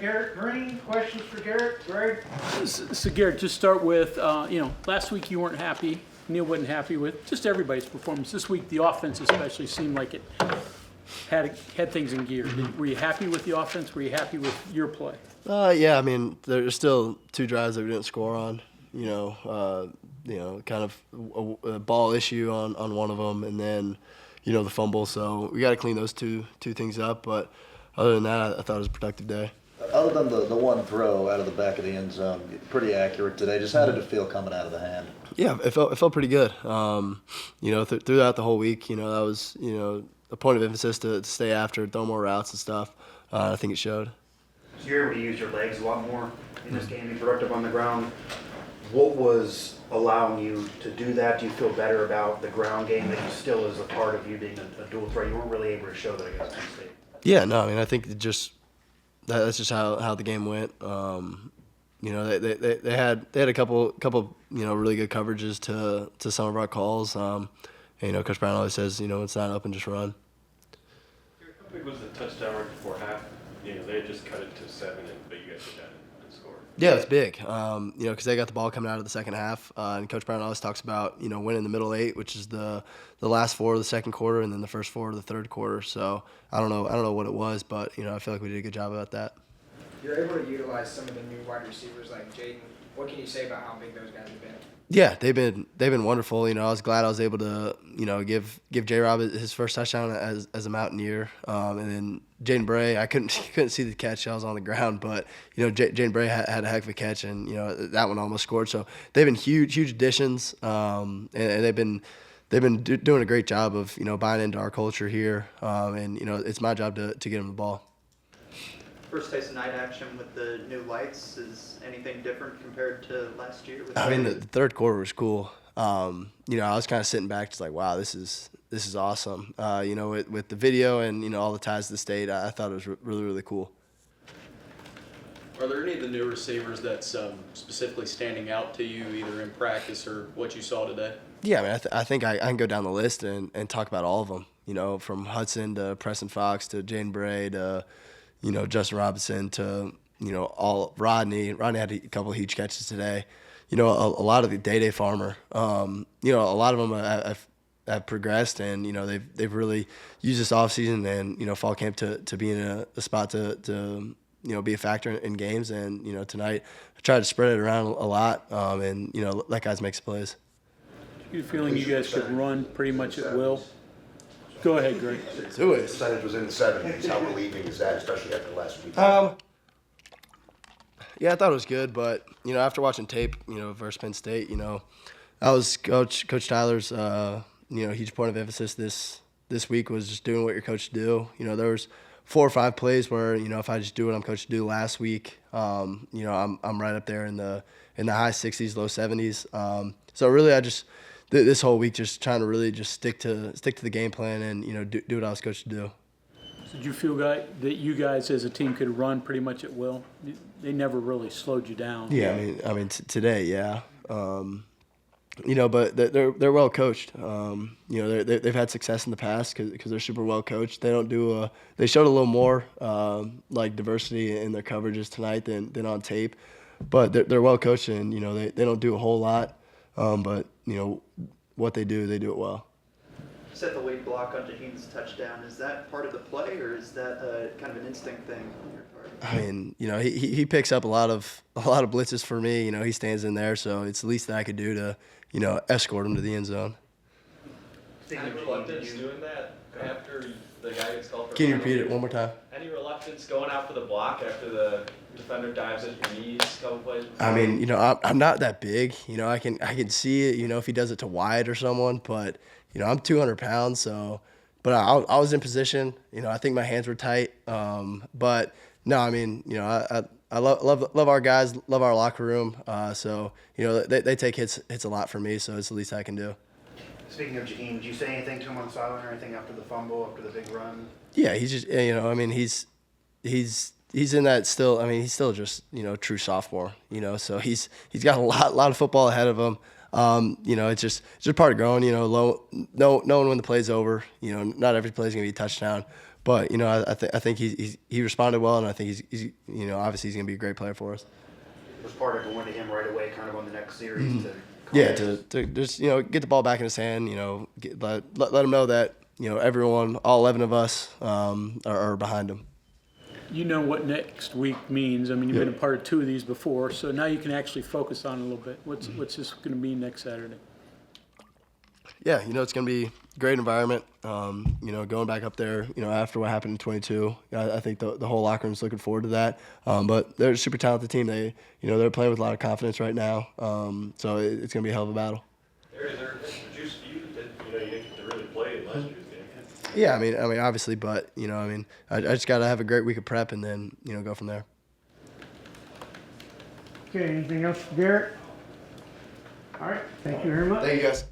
Garrett Greene. Questions for Garrett? Greg? So Garrett, just start with, last week you weren't happy. Neil wasn't happy with just everybody's performance. This week, the offense especially seemed like it had things in gear. Were you happy with the offense? Were you happy with your play? Yeah, I mean, there's still 2 drives that we didn't score on. Kind of a ball issue on one of them, and then, the fumble. So we got to clean those two things up. But other than that, I thought it was a productive day. Other than the one throw out of the back of the end zone, pretty accurate today. Just how did it feel coming out of the hand? Yeah, it felt pretty good. Throughout the whole week, that was, a point of emphasis to stay after, throw more routes and stuff. I think it showed. So you're able to use your legs a lot more in this game, be productive on the ground. What was allowing you to do that? Do you feel better about the ground game that you still is a part of you being a dual threat? You weren't really able to show that against Penn State. Yeah, no, I mean, I think that's just how the game went. They had a couple really good coverages to some of our calls. Coach Brown always says, it's not up and just run. How big was the touchdown right before half? They had just cut it to 7, but you guys did that and scored. Yeah, it's big. Because they got the ball coming out of the second half, and Coach Brown always talks about winning the middle 8, which is the last 4 of the second quarter, and then the first 4 of the third quarter. So I don't know what it was, but I feel like we did a good job about that. You're able to utilize some of the new wide receivers like Jaden. What can you say about how big those guys have been? Yeah, they've been wonderful. I was glad I was able to give J-Rob his first touchdown as a Mountaineer, and then Jaden Bray. I couldn't see the catch. I was on the ground, but Jaden Bray had a heck of a catch, and that one almost scored. So they've been huge additions, and they've been doing a great job of buying into our culture here, and it's my job to get them the ball. First taste of night action with the new lights. Is anything different compared to last year? I mean, the third quarter was cool. I was kind of sitting back just like, wow, this is awesome. With the video and, all the ties to the state, I thought it was really, really cool. Are there any of the new receivers that's specifically standing out to you, either in practice or what you saw today? Yeah, I mean, I think I can go down the list and talk about all of them, from Hudson to Preston Fox to Jane Bray to, Justin Robinson to, all Rodney. Rodney had a couple of huge catches today. A lot of the Day Farmer. A lot of them have progressed, and they've really used this offseason and fall camp to be in a spot to be a factor in games. And tonight I tried to spread it around a lot, and let guys make some plays. You feeling you guys could run pretty much at will? Go ahead, Greg. Do it. Percentage was in the 70s. How relieving is that, especially after last week? Yeah, I thought it was good, but after watching tape, versus Penn State, that was Coach Tyler's, huge point of emphasis this week was just doing what you're coached to do. There was 4 or 5 plays where if I just do what I'm coached to do last week, I'm right up there in the high 60s, low 70s. So really, I just this whole week just trying to really just stick to the game plan and do what I was coached to do. So did you feel that you guys as a team could run pretty much at will? They never really slowed you down. Yeah, I mean today, yeah. But they're well coached. They've had success in the past because they're super well coached. They don't do they showed a little more like diversity in their coverages tonight than on tape, but they're well coached and they don't do a whole lot, but what they do it well. Set the lead block on Jaheem's touchdown. Is that part of the play, or is that kind of an instinct thing on your part? I mean, he picks up a lot of blitzes for me. He stands in there, so it's the least that I could do to, escort him to the end zone. Any reluctance doing that after the guy gets called for? Can you repeat it one more time? Any reluctance going out for the block after the defender dives at your knees a couple plays before? I mean, I'm not that big. I can see it. If he does it to Wyatt or someone, but I'm 200 pounds, so. But I was in position. I think my hands were tight. But no, I mean, I love our guys, love our locker room. So they take hits a lot for me. So it's the least I can do. Speaking of Jaheim, did you say anything to him on the sideline or anything after the fumble, after the big run? Yeah, he's just I mean he's in that still. I mean he's still just true sophomore. So he's got a lot of football ahead of him. It's just part of growing. Knowing when the play's over. Not every play's gonna be a touchdown, But I think he responded well, and I think he's obviously he's gonna be a great player for us. Was part of going to him right away, kind of on the next series. Yeah, to just get the ball back in his hand. Let him know that everyone, all 11 of us, are behind him. You know what next week means. I mean, you've been a part of 2 of these before, so now you can actually focus on it a little bit. What's this going to mean next Saturday? Yeah, it's going to be a great environment. Going back up there, after what happened in 22, I think the whole locker room's looking forward to that. But they're a super talented team. They're playing with a lot of confidence right now. So it's going to be a hell of a battle. Is there juice for you that you didn't get to really play in last year's game? Yeah, I mean, obviously, but I just got to have a great week of prep and then go from there. Okay, anything else for Garrett? All right, thank you very much. Thank you, guys.